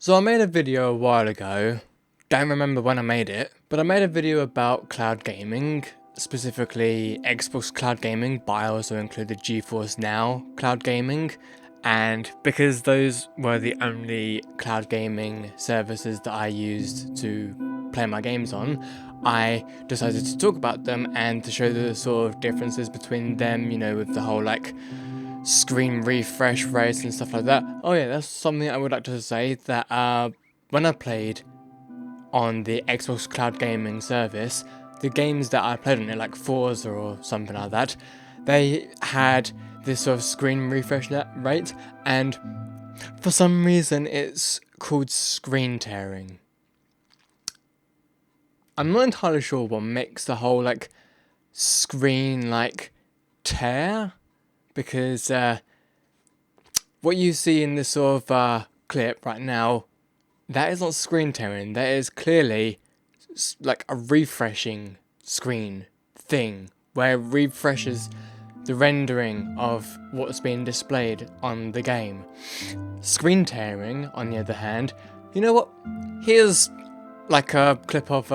So I made a video a while ago, don't remember when I made it, but I made a video about cloud gaming, specifically Xbox cloud gaming, but I also included GeForce Now cloud gaming, and because those were the only cloud gaming services that I used to play my games on, I decided to talk about them and to show the sort of differences between them, you know, with the whole like screen refresh rates and stuff like that. Oh yeah, that's something I would like to say, that when I played on the Xbox Cloud Gaming service, the games that I played on it, like Forza or something like that, they had this sort of screen refresh rate, and for some reason it's called screen tearing. I'm not entirely sure what makes the whole like screen like tear, because what you see in this sort of clip right now, that is not screen tearing, that is clearly like a refreshing screen thing, where it refreshes the rendering of what's being displayed on the game. Screen tearing, on the other hand, you know what? Here's like a clip of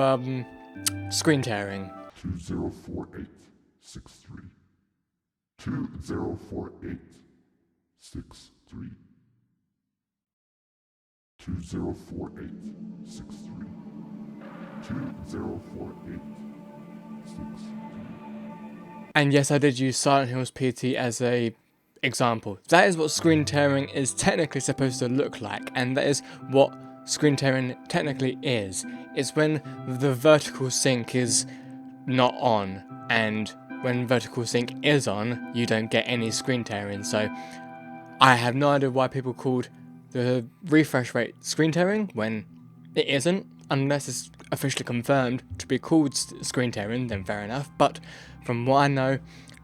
screen tearing. 204863. 204863. 204863. 204863. And yes, I did use Silent Hills PT as a example. That is what screen tearing is technically supposed to look like, and that is what screen tearing technically is. It's when the vertical sync is not on, and when vertical sync is on, you don't get any screen tearing. So I have no idea why people called the refresh rate screen tearing when it isn't, unless it's officially confirmed to be called screen tearing, then fair enough. But from what I know,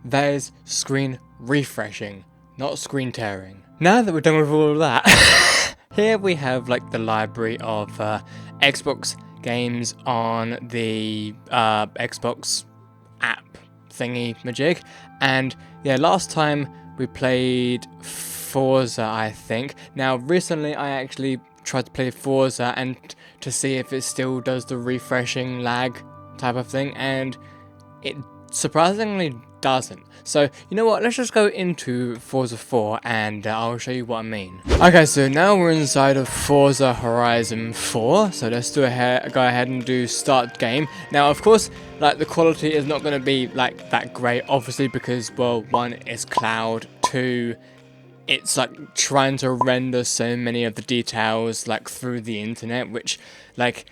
that is screen refreshing, not screen tearing. Now that we're done with all of that, here we have like the library of Xbox games on the Xbox app thingy majig, and yeah, last time we played Forza, I think. Now recently I actually tried to play Forza and to see if it still does the refreshing lag type of thing, and it surprisingly doesn't. So you know what, let's just go into Forza 4 and I'll show you what I mean. Okay, so now we're inside of Forza Horizon 4, so let's go ahead and do start game. Now of course, like, the quality is not going to be like that great, obviously, because, well, one, it's cloud, two, it's like trying to render so many of the details like through the internet, which, like,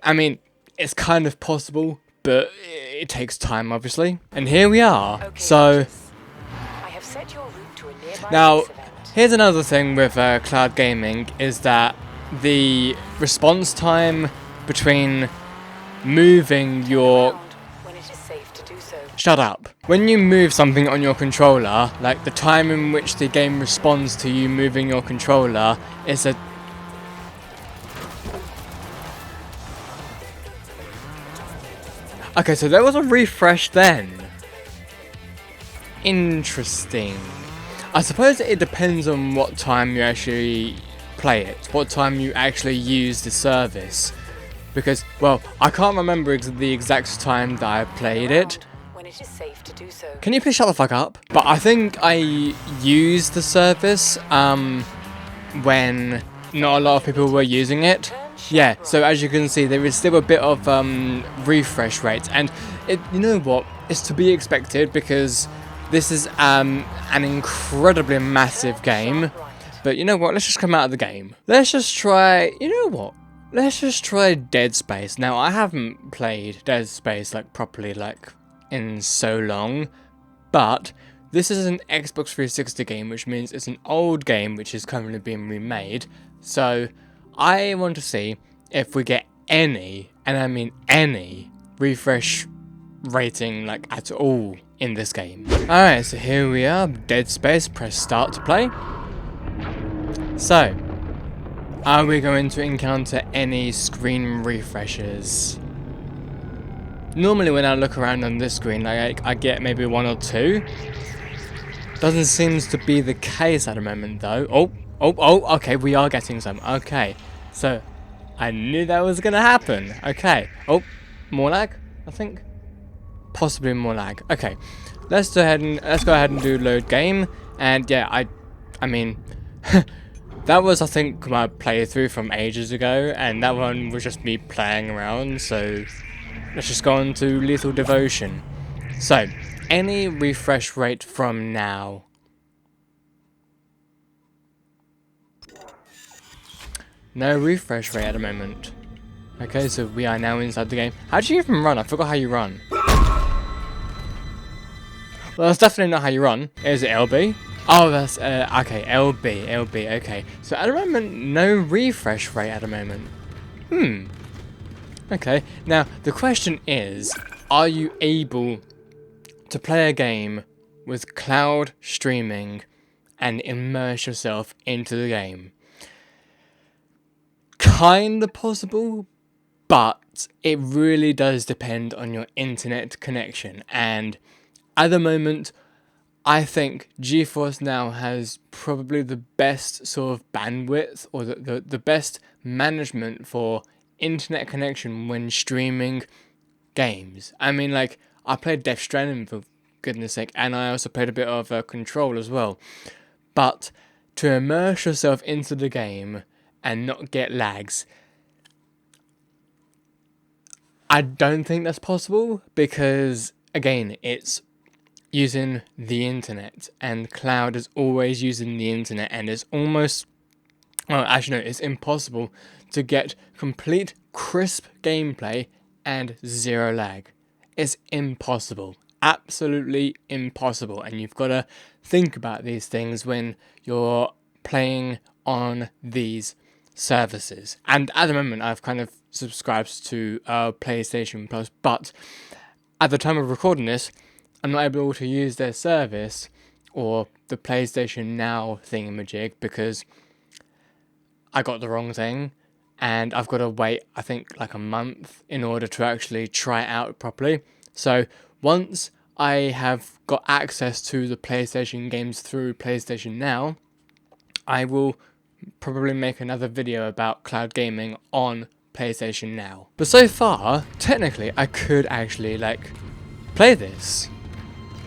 I mean, it's kind of possible, but it takes time, obviously. And here we are. Okay, So I have set your route to a nearby now, race event. here's another thing with cloud gaming, is that the response time between moving your... When it is safe to do so. Shut up. When you move something on your controller, like the time in which the game responds to you moving your controller is a... Okay, so there was a refresh then. Interesting. I suppose it depends on what time you actually play it, what time you actually use the service. Because, well, I can't remember the exact time that I played it. When it is safe to do so. Can you please shut the fuck up? But I think I used the service when not a lot of people were using it. Yeah, so as you can see, there is still a bit of refresh rate, and you know what? It's to be expected, because this is an incredibly massive game. But you know what? Let's just come out of the game. Let's just try. You know what? Let's just try Dead Space. Now, I haven't played Dead Space like properly, like, in so long, but this is an Xbox 360 game, which means it's an old game which is currently being remade. So I want to see if we get any, and I mean any, refresh rating like at all in this game. Alright, so here we are, Dead Space, press start to play. So, are we going to encounter any screen refreshes? Normally when I look around on this screen, like, I get maybe one or two. Doesn't seem to be the case at the moment though. Oh, Oh, okay, we are getting some. Okay, so I knew that was gonna happen. Okay. Oh, more lag, I think. Possibly more lag. Okay, let's go ahead and do load game. And yeah, I mean, that was I think my playthrough from ages ago, and that one was just me playing around. So let's just go on to Lethal Devotion. So, any refresh rate from now? No refresh rate at the moment. Okay, so we are now inside the game. How do you even run? I forgot how you run. Well, that's definitely not how you run. Is it LB? Oh, that's, okay, LB, okay. So at the moment, no refresh rate at the moment. Okay, now the question is, are you able to play a game with cloud streaming and immerse yourself into the game? Kinda possible, but it really does depend on your internet connection. And at the moment, I think GeForce Now has probably the best sort of bandwidth or the best management for internet connection when streaming games. I mean, like, I played Death Stranding for goodness sake, and I also played a bit of Control as well. But to immerse yourself into the game and not get lags, I don't think that's possible because, again, it's using the internet, and cloud is always using the internet, and it's almost, well, actually no, it's impossible to get complete crisp gameplay and zero lag. It's impossible. Absolutely impossible. And you've got to think about these things when you're playing on these services. And at the moment, I've kind of subscribed to PlayStation Plus, but at the time of recording this, I'm not able to use their service or the PlayStation Now thingamajig because I got the wrong thing, and I've got to wait, I think, like a month in order to actually try it out properly. So once I have got access to the PlayStation games through PlayStation Now, I will probably make another video about cloud gaming on PlayStation Now. But so far, technically, I could actually, like, play this.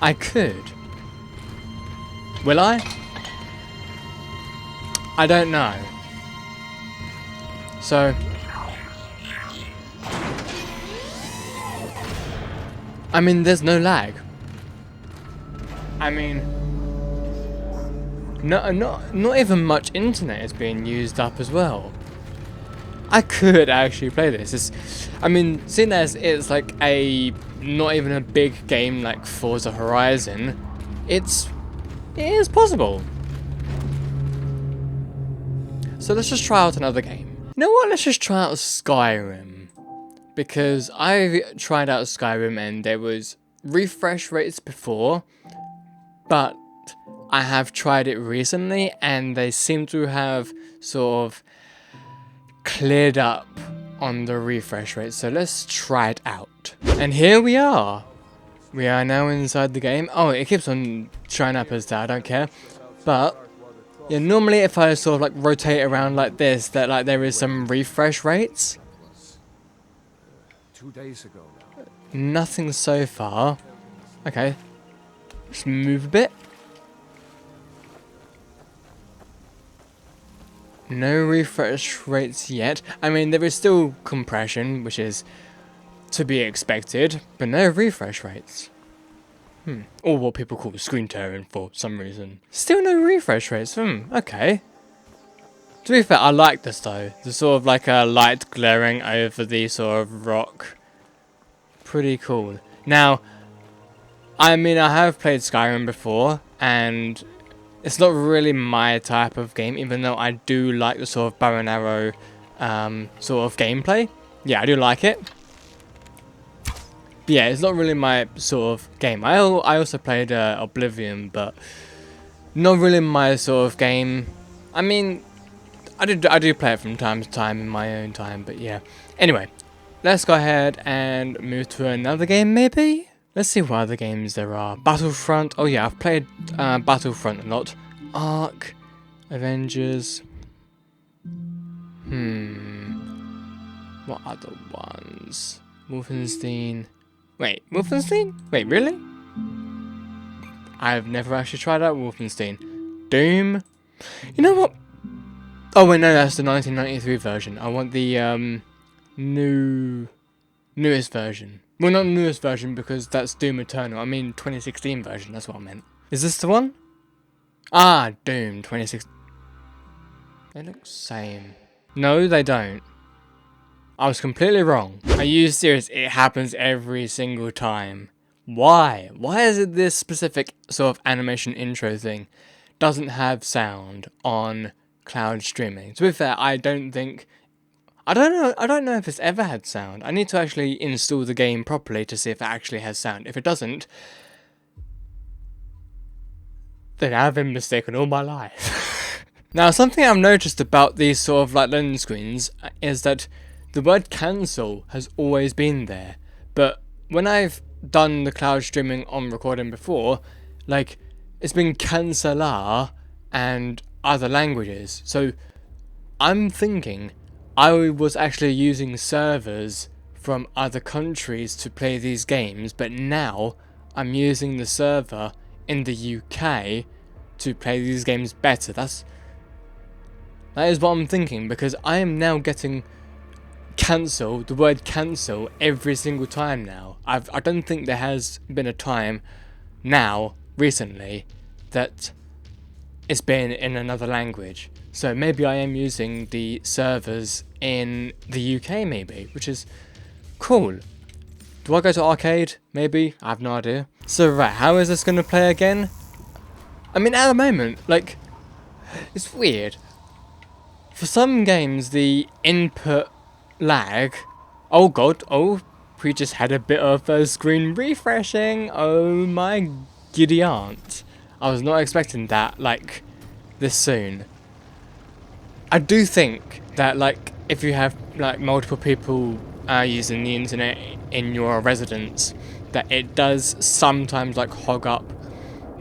I could. Will I? I don't know. So, I mean, there's no lag. I mean, not even much internet is being used up as well. I could actually play this. I mean, seeing as it's like not even a big game like Forza Horizon, it is possible. So let's just try out another game. You know what? Let's just try out Skyrim, because I tried out Skyrim and there was refresh rates before, but I have tried it recently and they seem to have sort of cleared up on the refresh rate. So let's try it out. And here we are. We are now inside the game. Oh, it keeps on showing up as that. I don't care. But yeah, normally if I sort of like rotate around like this, that like there is some refresh rates. 2 days ago now. Nothing so far. Okay. Just move a bit. No refresh rates yet. I mean, there is still compression, which is to be expected, but no refresh rates. Or what people call screen tearing for some reason. Still no refresh rates. Okay. To be fair, I like this though. The sort of like a light glaring over the sort of rock. Pretty cool. Now, I mean, I have played Skyrim before, and it's not really my type of game, even though I do like the sort of bow and arrow sort of gameplay. Yeah, I do like it. But yeah, it's not really my sort of game. I also played Oblivion, but not really my sort of game. I mean, I do play it from time to time in my own time, but yeah. Anyway, let's go ahead and move to another game, maybe? Let's see what other games there are. Battlefront. Oh yeah, I've played Battlefront a lot. Ark. Avengers. What other ones? Wolfenstein. Wait, Wolfenstein? Wait, really? I've never actually tried out Wolfenstein. Doom? You know what? Oh wait, no, that's the 1993 version. I want the newest version. Well, not newest version because that's Doom Eternal. I mean 2016 version, that's what I meant. Is this the one? Ah, Doom 2016. They look same. No, they don't. I was completely wrong. Are you serious? It happens every single time. Why? Why is it this specific sort of animation intro thing doesn't have sound on cloud streaming? To be fair, I don't know if it's ever had sound. I need to actually install the game properly to see if it actually has sound. If it doesn't, then I've been mistaken all my life. Now, something I've noticed about these sort of like loading screens is that the word cancel has always been there, but when I've done the cloud streaming on recording before, like, it's been cancelar and other languages. So I'm thinking I was actually using servers from other countries to play these games, but now I'm using the server in the UK to play these games better. That is what I'm thinking, because I am now getting the word cancel every single time now. I don't think there has been a time now recently that it's been in another language. So maybe I am using the servers in the UK maybe, which is cool. Do I go to arcade? Maybe? I have no idea. So right, how is this going to play again? I mean, at the moment, like, it's weird. For some games, the input lag. Oh god, we just had a bit of a screen refreshing. Oh my giddy aunt. I was not expecting that, like, this soon. I do think that, like, if you have, like, multiple people using the internet in your residence, that it does sometimes, like, hog up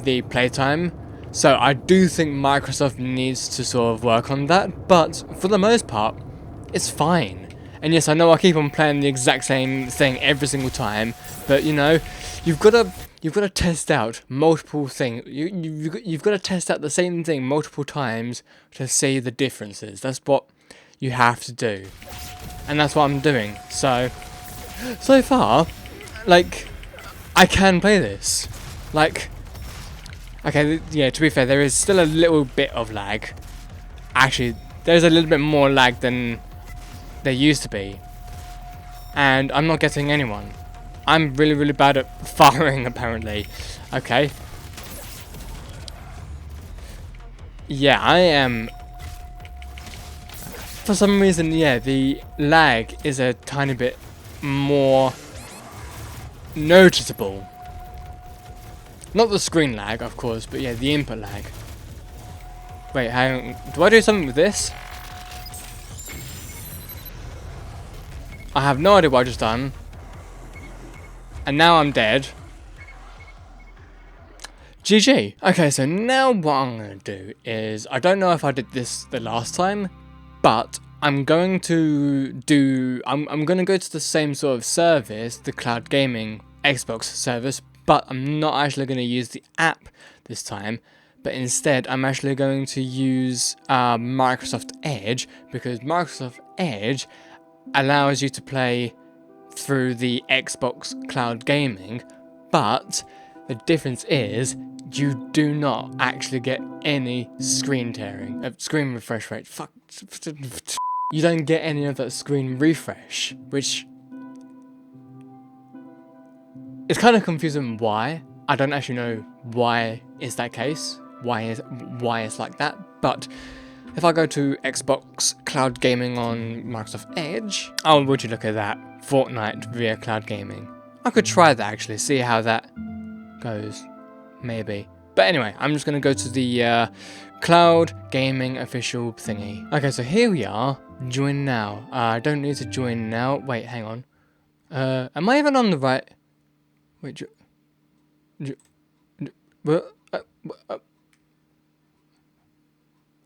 the playtime. So I do think Microsoft needs to sort of work on that, but for the most part, it's fine. And yes, I know I keep on playing the exact same thing every single time, but you know, you've got to test out multiple things. You've got to test out the same thing multiple times to see the differences. That's what you have to do, and that's what I'm doing. So far, like, I can play this. Like, okay, yeah. To be fair, there is still a little bit of lag. Actually, there's a little bit more lag than there used to be, and I'm not getting anyone. I'm really, really bad at firing, apparently. Okay. Yeah, I am. For some reason, yeah, the lag is a tiny bit more noticeable. Not the screen lag, of course, but yeah, the input lag. Wait, hang on. Do I do something with this? I have no idea what I just done. And now I'm dead. GG. Okay, so now what I'm going to do is, I don't know if I did this the last time, but I'm going to I'm going to go to the same sort of service, the cloud gaming Xbox service, but I'm not actually going to use the app this time, but instead I'm actually going to use Microsoft Edge, because Microsoft Edge allows you to play through the Xbox cloud gaming, but the difference is you do not actually get any screen tearing, screen refresh rate. Fuck. You don't get any of that screen refresh, which is kind of confusing. Why? I don't actually know why is that case. Why it's like that, but if I go to Xbox Cloud Gaming on Microsoft Edge, oh, would you look at that? Fortnite via Cloud Gaming. I could try that actually, see how that goes. Maybe. But anyway, I'm just going to go to the Cloud Gaming official thingy. Okay, so here we are. Join now. I don't need to join now. Wait, hang on. Am I even on the right? Wait,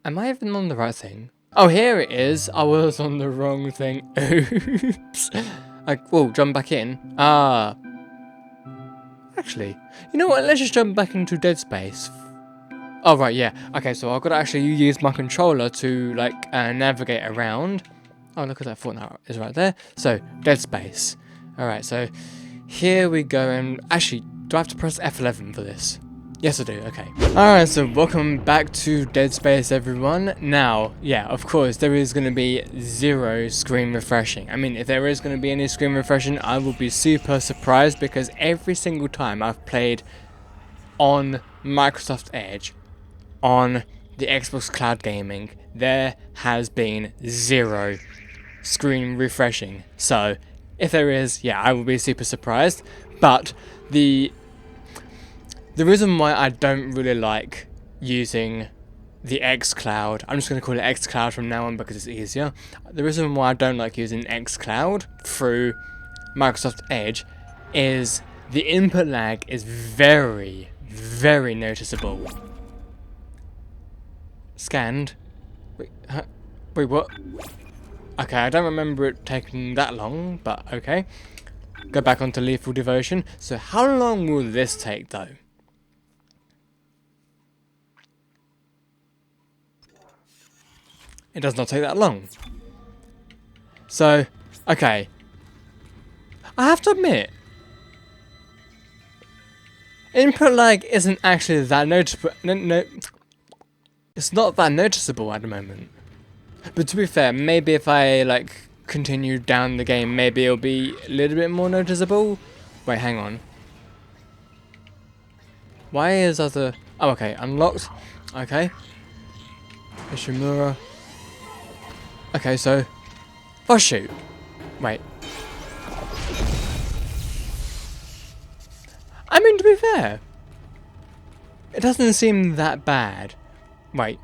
Am I even on the right thing? Oh, here it is. I was on the wrong thing. Oops. Whoa, jump back in. Ah. Actually, you know what? Let's just jump back into Dead Space. Oh, right, yeah. Okay, so I've got to actually use my controller to, like, navigate around. Oh, look at that. Fortnite is right there. So, Dead Space. Alright, so here we go. And actually, do I have to press F11 for this? Yes, I do. Okay. Alright, so welcome back to Dead Space, everyone. Now, yeah, of course, there is going to be 0 screen refreshing. I mean, if there is going to be any screen refreshing, I will be super surprised because every single time I've played on Microsoft Edge, on the Xbox Cloud Gaming, there has been 0 screen refreshing. So, if there is, yeah, I will be super surprised. But the reason why I don't really like using the xCloud, I'm just going to call it xCloud from now on because it's easier. The reason why I don't like using xCloud through Microsoft Edge is the input lag is very, very noticeable. Scanned. Wait, huh? Wait, what? Okay, I don't remember it taking that long, but okay. Go back onto Lethal Devotion. So how long will this take, though? It does not take that long. So, okay. I have to admit, input lag isn't actually that noticeable. No, it's not that noticeable at the moment. But to be fair, maybe if I like continue down the game, maybe it'll be a little bit more noticeable. Wait, hang on. Why is other? Oh, okay, unlocked. Okay. Ishimura. Okay, so oh shoot. Wait. I mean, to be fair, it doesn't seem that bad. Wait.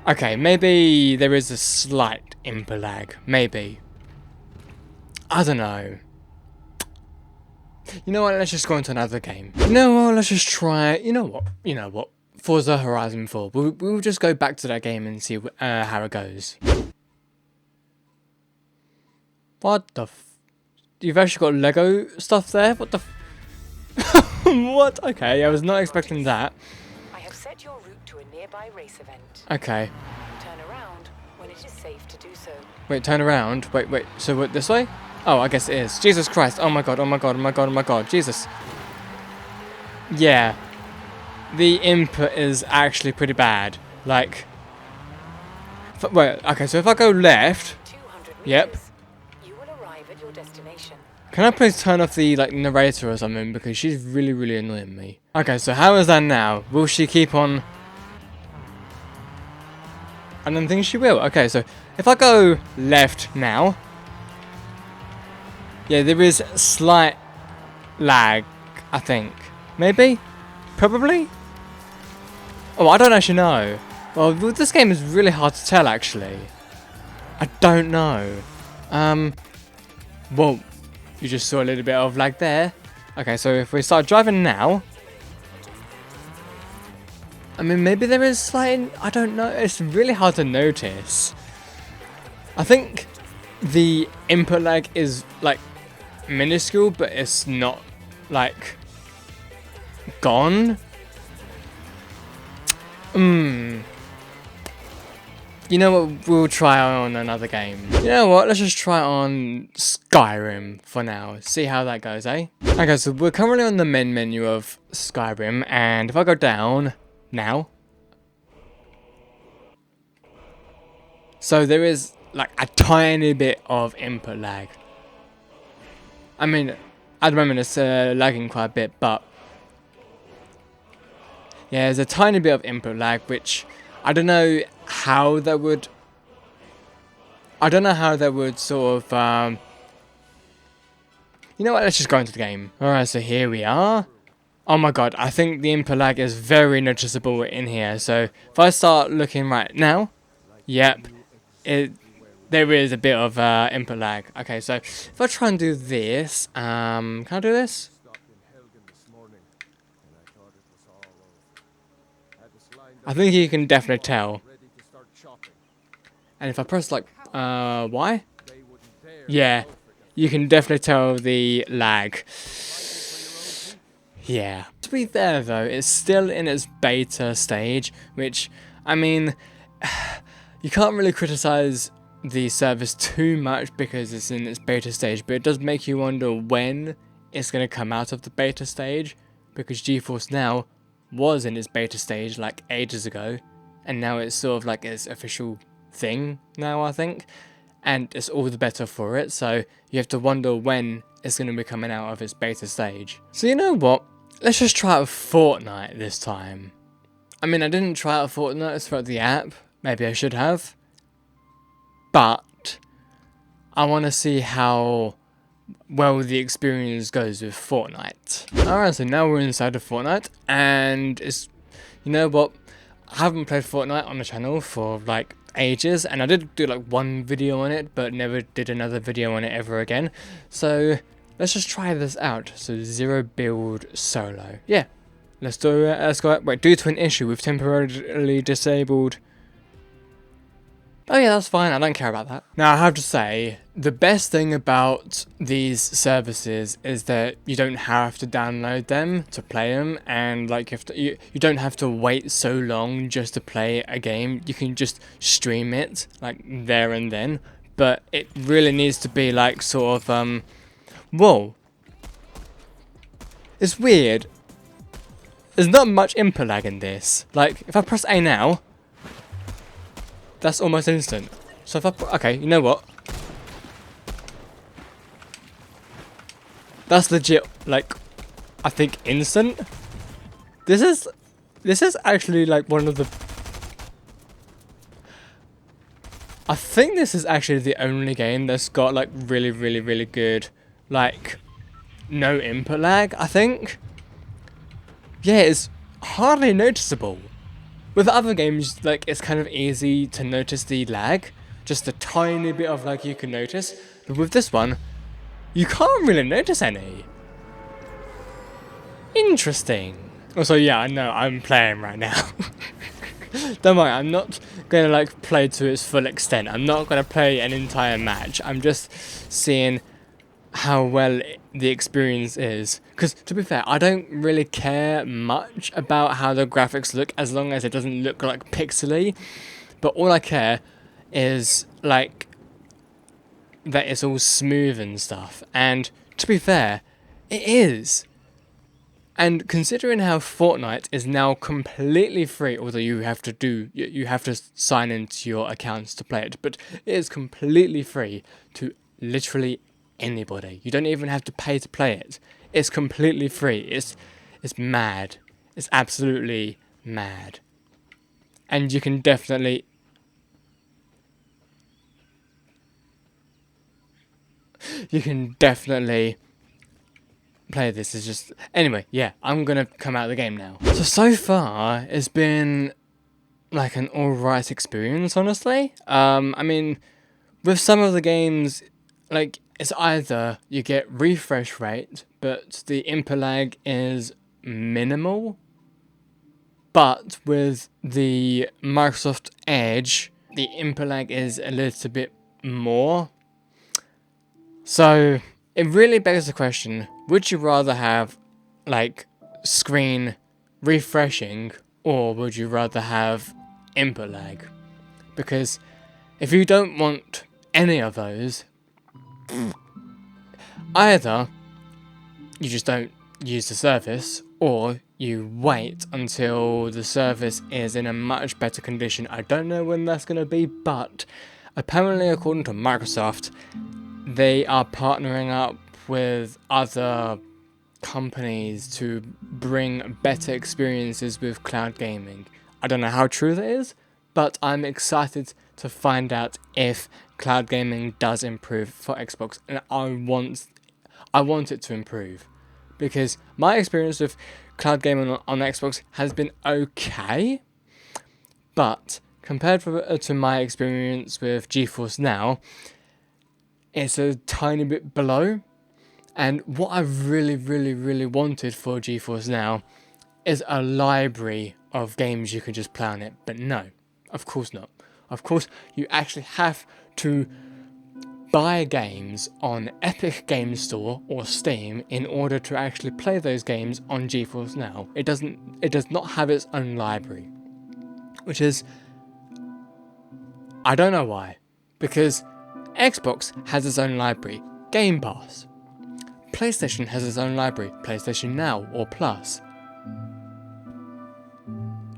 Okay, maybe there is a slight input lag. Maybe. I don't know. You know what? Let's just go into another game. You know what? Let's just try. You know what? You know what? Forza Horizon 4. We'll just go back to that game and see how it goes. What the f... You've actually got Lego stuff there? What the f... What? Okay, I was not expecting that. I have set your route to a nearby race event. Okay. Turn around when it is safe to do so. Wait, turn around. Wait. So what, this way? Oh, I guess it is. Jesus Christ. Oh my god, oh my god, oh my god, oh my god. Jesus. Yeah. The input is actually pretty bad. Like... Wait, okay, so if I go left... 200 meters, Yep. you will arrive at your destination. Can I please turn off the like narrator or something because she's really, really annoying me. Okay, so how is that now? Will she keep on? I don't think she will. Okay, so if I go left now, yeah, there is slight lag, I think. Maybe? Probably? Oh, I don't actually know. Well, this game is really hard to tell, actually. I don't know. Well, you just saw a little bit of lag there. Okay, so if we start driving now... I mean, maybe there is slight... I don't know. It's really hard to notice. I think the input lag is, like, minuscule, but it's not, like, gone. You know what, we'll try on another game. You know what, let's just try on Skyrim for now. See how that goes, eh? Okay, so we're currently on the main menu of Skyrim, and if I go down now. So there is like a tiny bit of input lag. I mean, at the moment it's lagging quite a bit, but yeah, there's a tiny bit of input lag, which I don't know how that would... sort of... You know what, let's just go into the game. Alright, so here we are. Oh my god, I think the input lag is very noticeable in here. So, if I start looking right now... Yep. There is a bit of input lag. Okay, so if I try and do this... can I do this? I think you can definitely tell. And if I press like, Y? Yeah, you can definitely tell the lag. Yeah. To be fair though, it's still in its beta stage, which, I mean, you can't really criticize the service too much because it's in its beta stage, but it does make you wonder when it's going to come out of the beta stage, because GeForce Now was in its beta stage like ages ago, and now it's sort of like its official thing now, I think, and it's all the better for it, so you have to wonder when it's going to be coming out of its beta stage. So you know what? Let's just try out Fortnite this time. I mean, I didn't try out Fortnite throughout the app, maybe I should have, but I want to see how well the experience goes with Fortnite. Alright, so now we're inside of Fortnite, and it's, you know what, I haven't played Fortnite on the channel for like ages, and I did do like one video on it, but never did another video on it ever again, so let's just try this out. So 0 build solo, yeah, let's do it. Let's go. Wait, due to an issue we've temporarily disabled. Oh yeah, that's fine, I don't care about that. Now I have to say, the best thing about these services is that you don't have to download them to play them, and like you don't have to wait so long just to play a game. You can just stream it like there and then, but it really needs to be like sort of whoa. It's weird. There's not much input lag in this. Like if I press A now, that's almost instant. So if I okay, you know what? That's legit, like, I think instant. This is actually like one of the... I think this is actually the only game that's got like really good, like, no input lag, I think. Yeah, it's hardly noticeable. With other games, like, it's kind of easy to notice the lag. Just a tiny bit of lag you can notice. But with this one, you can't really notice any. Interesting. Also, yeah, I know, I'm playing right now. Don't worry, I'm not going to, like, play to its full extent. I'm not going to play an entire match. I'm just seeing how well the experience is, because to be fair, I don't really care much about how the graphics look as long as it doesn't look like pixely, but all I care is like that it's all smooth and stuff, and to be fair, it is. And considering how Fortnite is now completely free, although you have to sign into your accounts to play it, but it is completely free to literally anybody. You don't even have to pay to play it. It's completely free. It's mad. It's absolutely mad. And you can definitely play this. Is just anyway, yeah, I'm gonna come out of the game now. So far it's been like an alright experience, honestly. I mean, with some of the games, like, it's either you get refresh rate, but the input lag is minimal. But with the Microsoft Edge, the input lag is a little bit more. So it really begs the question, would you rather have like screen refreshing, or would you rather have input lag? Because if you don't want any of those, either you just don't use the service, or you wait until the service is in a much better condition. I don't know when that's going to be, but apparently according to Microsoft, they are partnering up with other companies to bring better experiences with cloud gaming. I don't know how true that is, but I'm excited to find out if cloud gaming does improve for Xbox, and I want it to improve, because my experience with cloud gaming on Xbox has been okay, but compared to my experience with GeForce Now, it's a tiny bit below. And what I really wanted for GeForce Now is a library of games you can just play on it. But no, of course not. Of course, you actually have to buy games on Epic Games Store or Steam in order to actually play those games on GeForce Now. It does not have its own library, which is, I don't know why, because Xbox has its own library, Game Pass. PlayStation has its own library, PlayStation Now or Plus.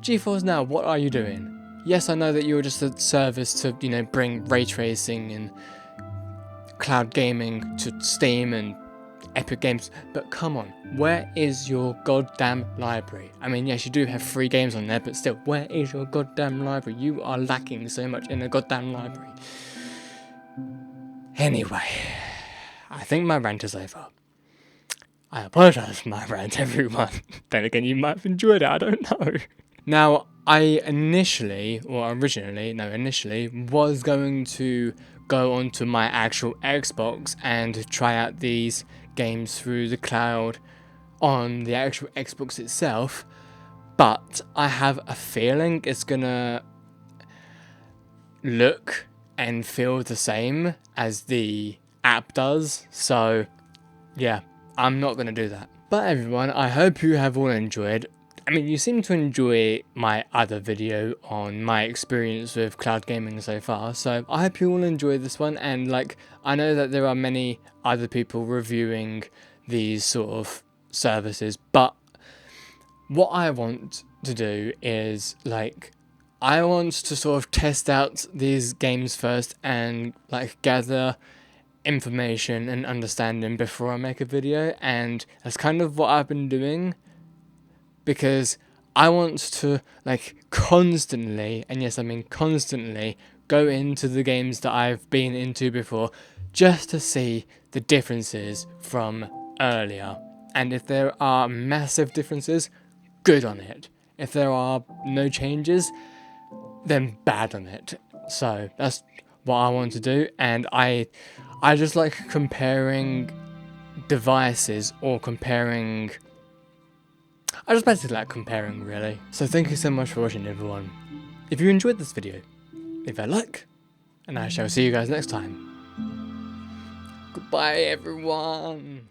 GeForce Now, what are you doing? Yes, I know that you're just a service to, bring ray tracing and cloud gaming to Steam and Epic Games, but come on, where is your goddamn library? I mean, yes, you do have free games on there, but still, where is your goddamn library? You are lacking so much in a goddamn library. Anyway, I think my rant is over. I apologise for my rant, everyone. Then again, you might have enjoyed it, I don't know. Now, I initially was going to go onto my actual Xbox and try out these games through the cloud on the actual Xbox itself, but I have a feeling it's gonna look and feel the same as the app does, so yeah, I'm not gonna do that. But everyone, I hope you have all enjoyed. I mean, you seem to enjoy my other video on my experience with cloud gaming so far, so I hope you all enjoy this one, and I know that there are many other people reviewing these sort of services, but what I want to do is, I want to sort of test out these games first and, gather information and understanding before I make a video, and that's kind of what I've been doing. Because I want to constantly, and yes I mean constantly, go into the games that I've been into before just to see the differences from earlier. And if there are massive differences, good on it. If there are no changes, then bad on it. So that's what I want to do, and I just like comparing devices or comparing... I just basically like comparing, really. So thank you so much for watching, everyone. If you enjoyed this video, leave a like, and I shall see you guys next time. Goodbye, everyone.